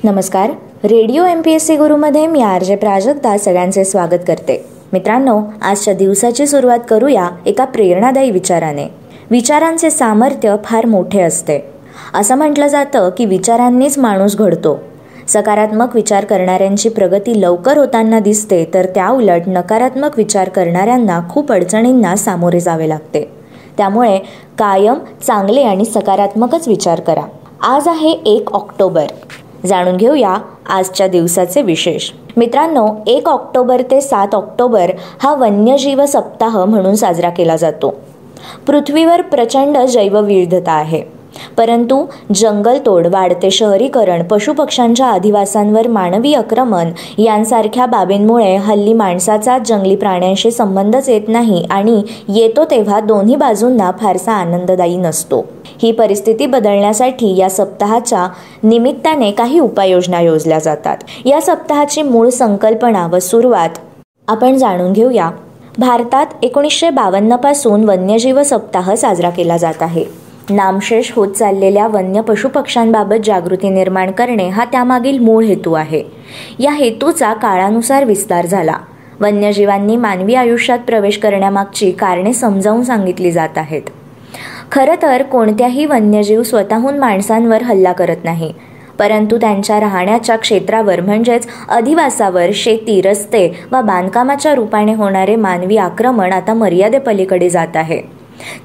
नमस्कार. Radio MPSC गुरुमध्ये मी RJ Prajakta सगळ्यांचे स्वागत करते. मित्रांनो, आजच्या दिवसाची सुरुवात करूया एका प्रेरणादायी विचाराने. विचारांचे सामर्थ्य फार मोठे असते. असं म्हटलं जातं की विचारांनीच माणूस घडतो. सकारात्मक विचार करणाऱ्यांची प्रगती लवकर होताना दिसते, तर त्याउलट नकारात्मक विचार करणाऱ्यांना खूप अडचणींना सामोरे जावे लागते. त्यामुळे कायम चांगले आणि सकारात्मकच विचार करा. आज आहे 1 ऑक्टोबर. जाणून घेऊया आजच्या दिवसाचे विशेष. मित्रांनो, 1 ऑक्टोबर ते 7 ऑक्टोबर हा वन्यजीव सप्ताह म्हणून साजरा केला जातो. पृथ्वीवर प्रचंड जैवविविधता आहे, परंतु जंगलतोड, वाढते शहरीकरण, पशुपक्ष्यांच्या अधिवासांवर मानवी आक्रमण यांसारख्या बाबींमुळे हल्ली माणसाचा जंगली प्राण्यांशी संबंधच येत नाही आणि येतो तेव्हा दोन्ही बाजूंना फारसा आनंददायी नसतो. ही परिस्थिती बदलण्यासाठी या सप्ताहाच्या निमित्ताने काही उपाययोजना योजल्या जातात. या सप्ताहाची मूळ संकल्पना व सुरुवात आपण जाणून घेऊया. भारतात 1952 पासून वन्यजीव सप्ताह साजरा केला जात आहे. नामशेष होत चाललेल्या वन्य पशुपक्ष्यांबाबत जागृती निर्माण करणे हा त्यामागील मूळ हेतू आहे. या हेतूचा काळानुसार विस्तार झाला. वन्यजीवांनी मानवी आयुष्यात प्रवेश करण्यामागची कारणे समजावून सांगितली जात आहेत. खरं तर कोणत्याही वन्यजीव स्वतःहून माणसांवर हल्ला करत नाही, परंतु त्यांच्या राहण्याच्या क्षेत्रावर म्हणजेच अधिवासावर शेती, रस्ते व बांधकामाच्या रूपाने होणारे मानवी आक्रमण आता मर्यादेपलीकडे जात आहे.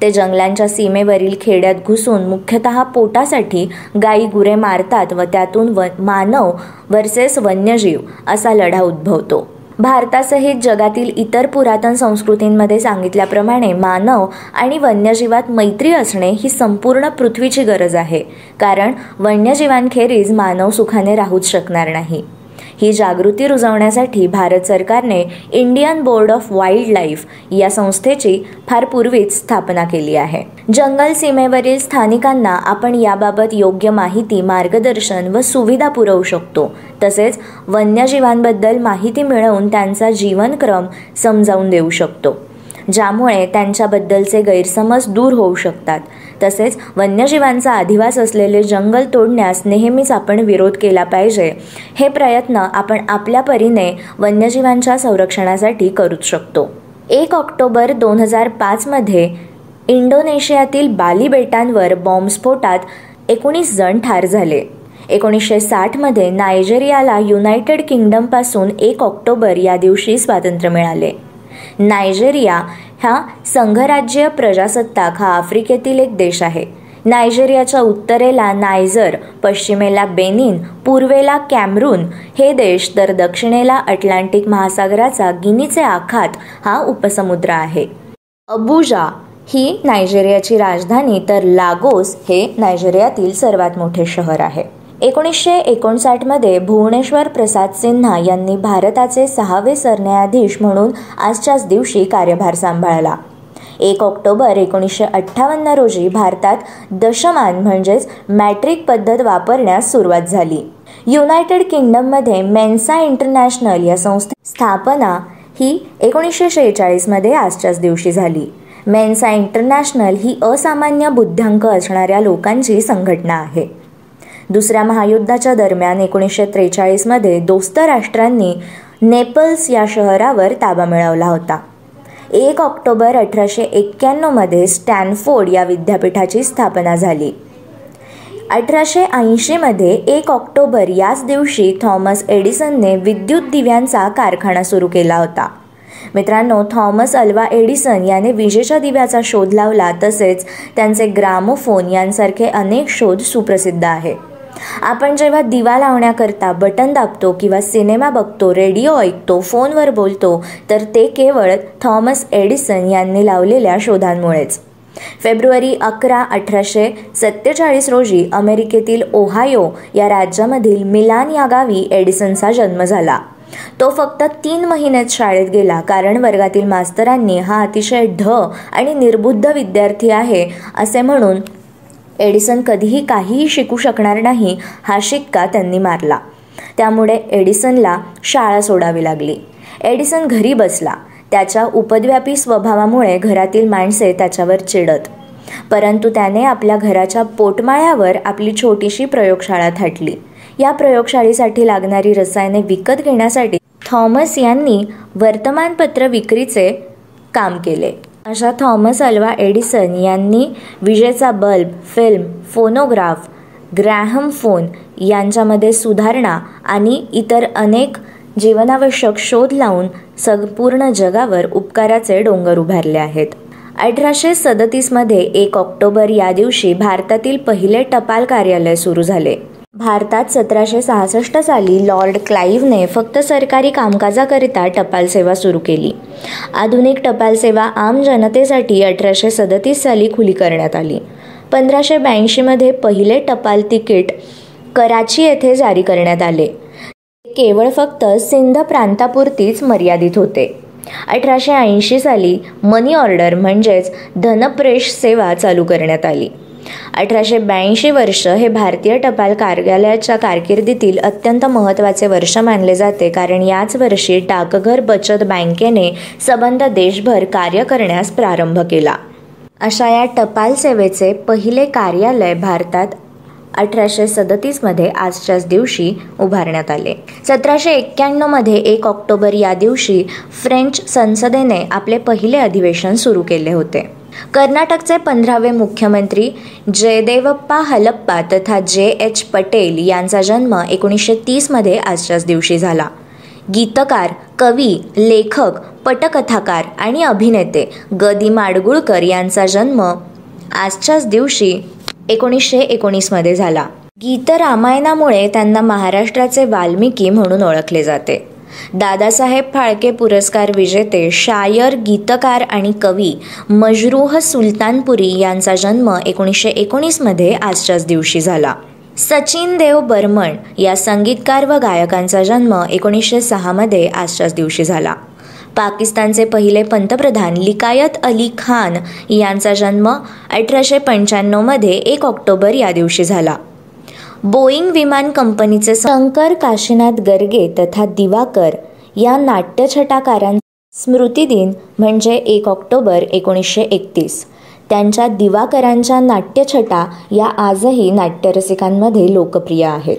ते जंगलांच्या सीमेवरील खेड्यात घुसून मुख्यतः पोटासाठी गाई गुरे मारतात व त्यातून मानव वर्सेस वन्यजीव असा लढा उद्भवतो. भारतासहित जगातील इतर पुरातन संस्कृतींमध्ये सांगितल्याप्रमाणे मानव आणि वन्यजीवात मैत्री असणे ही संपूर्ण पृथ्वीची गरज आहे, कारण वन्यजीवांखेरीज मानव सुखाने राहूच शकणार नाही. ही जागृती रुजवण्यासाठी भारत सरकारने Indian board of wild life या संस्थेची फार पूर्वीच स्थापना केली आहे. जंगल सीमेवरील स्थानिकांना आपण याबाबत योग्य माहिती, मार्गदर्शन व सुविधा पुरवू शकतो. तसेच वन्यजीवांबद्दल माहिती मिळवून त्यांचा जीवनक्रम समजावून देऊ शकतो, ज्यामुळे त्यांच्याबद्दलचे गैरसमज दूर होऊ शकतात. तसेच वन्यजीवांचा अधिवास असलेले जंगल तोडण्यास नेहमीच आपण विरोध केला पाहिजे. हे प्रयत्न आपण आपल्या परीने वन्यजीवांच्या संरक्षणासाठी करूच शकतो. 1 ऑक्टोबर 2005 मध्ये इंडोनेशियातील बाली बेटांवर बॉम्बस्फोटात 19 जण ठार झाले. 1960 मध्ये नायजेरियाला युनायटेड किंगडमपासून 1 ऑक्टोबर या दिवशी स्वातंत्र्य मिळाले. नायजेरिया हा संघराज्य प्रजासत्ताक हा आफ्रिकेतील एक देश आहे. नायजेरियाच्या उत्तरेला नायजर, पश्चिमेला बेनिन, पूर्वेला कॅमरून हे देश, तर दक्षिणेला अटलांटिक महासागराचा गिनीचे आखात हा उपसमुद्र आहे. अबुजा ही नायजेरियाची राजधानी, तर लागोस हे नायजेरियातील सर्वात मोठे शहर आहे. 1959 मध्ये भुवनेश्वर प्रसाद सिन्हा यांनी भारताचे 6वे सरन्यायाधीश म्हणून आजच्याच दिवशी कार्यभार सांभाळला. 1 ऑक्टोबर 1958 रोजी भारतात दशमान म्हणजेच मॅट्रिक पद्धत वापरण्यास सुरुवात झाली. युनायटेड किंगडममध्ये मेन्सा इंटरनॅशनल या संस्थेची स्थापना ही 1946 मध्ये आजच्याच दिवशी झाली. मेन्सा इंटरनॅशनल ही असामान्य बुद्ध्यांक असणाऱ्या लोकांची संघटना आहे. दुसऱ्या महायुद्धाच्या दरम्यान 1943 मध्ये दोस्त राष्ट्रांनी नेपल्स या शहरावर ताबा मिळवला होता. 1 ऑक्टोबर 1891 मध्ये स्टॅनफोर्ड या विद्यापीठाची स्थापना झाली. 1880 मध्ये 1 ऑक्टोबर याच दिवशी थॉमस एडिसनने विद्युत दिव्यांचा कारखाना सुरू केला होता. मित्रांनो, थॉमस अल्वा एडिसन याने विजेच्या दिव्याचा शोध लावला. तसेच त्यांचे ग्रामोफोन यांसारखे अनेक शोध सुप्रसिद्ध आहे. आपण जेव्हा दिवा लावण्याकरता बटन दाबतो किंवा सिनेमा बघतो, रेडिओ ऐकतो, फोनवर बोलतो, तर ते केवळ थॉमस एडिसन यांनी लावलेल्या शोधांमुळेच. फेब्रुवारी 11, 1847 रोजी अमेरिकेतील ओहायो या राज्यामधील मिलान या गावी एडिसनचा जन्म झाला. तो फक्त 3 महिनेच शाळेत गेला, कारण वर्गातील मास्तरांनी हा अतिशय ढ आणि निर्बुद्ध विद्यार्थी आहे असे म्हणून एडिसन कधीही काहीही शिकू शकणार नाही हा शिक्का त्यांनी मारला. त्यामुळे एडिसनला शाळा सोडावी लागली. एडिसन घरी बसला. त्याच्या उपद्व्यापी स्वभावामुळे घरातील माणसे त्याच्यावर चिडत. परंतु त्याने आपल्या घराच्या पोटमाळ्यावर आपली छोटीशी प्रयोगशाळा थाटली. या प्रयोगशाळेसाठी लागणारी रसायने विकत घेण्यासाठी थॉमस यांनी वर्तमानपत्र विक्रीचे काम केले. अशा थॉमस अल्वा एडिसन यांनी विजेचा bulb, film, phonograph, Graham phone यांच्यामध्ये सुधारणा आणि इतर अनेक जीवनावश्यक शोध लावून संपूर्ण जगावर उपकाराचे डोंगर उभारले आहेत. 1837 मध्ये 1 ऑक्टोबर या दिवशी भारतातील पहिले टपाल कार्यालय सुरू झाले. भारतात 1766 साली लॉर्ड क्लाइव्हने फक्त सरकारी कामकाजाकरिता टपाल सेवा सुरू केली. आधुनिक टपाल सेवा आम जनतेसाठी 1837 साली खुली करण्यात आली. 1582 मध्ये पहिले टपाल तिकीट कराची येथे जारी करण्यात आले. केवळ फक्त सिंध प्रांतापुरतीच मर्यादित होते. 1880 साली मनी ऑर्डर म्हणजेच धनप्रेष सेवा चालू करण्यात आली. 1882 वर्ष हे भारतीय टपाल कार्यालयाच्या कारकिर्दीतील अत्यंत महत्त्वाचे वर्ष मानले जाते, कारण याच वर्षी डाकघर बचत बँकेने संबंध देशभर कार्य करण्यास प्रारंभ केला. अशा या टपाल सेवेचे पहिले कार्यालय भारतात 1837 मध्ये आजच्याच दिवशी उभारण्यात आले. 1791 मध्ये 1 ऑक्टोबर या दिवशी फ्रेंच संसदेने आपले पहिले अधिवेशन सुरू केले होते. कर्नाटकचे 15वे मुख्यमंत्री जयदेवप्पा हलप्पा तथा J.H. पटेल यांचा जन्म 1930 मध्ये आजच्याच दिवशी झाला. गीतकार, कवी, लेखक, पटकथाकार आणि अभिनेते ग. दि. माडगूळकर यांचा जन्म आजच्याच दिवशी 1919 मध्ये झाला. गीत रामायणामुळे त्यांना महाराष्ट्राचे वाल्मिकी म्हणून ओळखले जाते. दादासाहेब फाळके पुरस्कार विजेते शायर, गीतकार आणि कवी मजरूह सुलतानपुरी यांचा जन्म 1919 मध्ये आजच्याच दिवशी झाला. सचिन देव बर्मन या संगीतकार व गायकांचा जन्म 1906 मध्ये आजच्याच दिवशी झाला. पाकिस्तानचे पहिले पंतप्रधान लिकायत अली खान यांचा जन्म 1895 मध्ये 1 ऑक्टोबर या दिवशी झाला. बोईंग विमान कंपनीचे शंकर काशीनाथ गर्गे तथा दिवाकर या नाट्यछटाकारांचा स्मृतिदिन म्हणजे 1 ऑक्टोबर 1931. त्यांच्या दिवाकरांच्या नाट्यछटा या आजही नाट्यरसिकांमध्ये लोकप्रिय आहेत.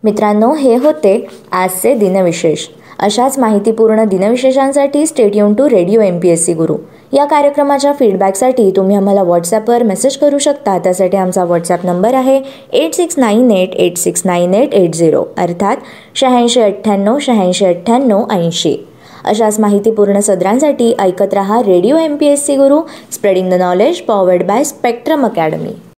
मित्रांनो, हे होते आजचे दिनविशेष. अशाच माहितीपूर्ण दिनविशेषांसाठी stay tune to radio MPSC Guru. या कार्यक्रमाच्या फीडबॅकसाठी तुम्ही आम्हाला व्हॉट्सॲपवर मेसेज करू शकता. त्यासाठी आमचा व्हॉट्सॲप नंबर आहे 8698869880 अर्थात 8698869880. अशाच माहितीपूर्ण सदरांसाठी ऐकत रहा radio MPSC Guru, spreading the knowledge, powered by spectrum academy.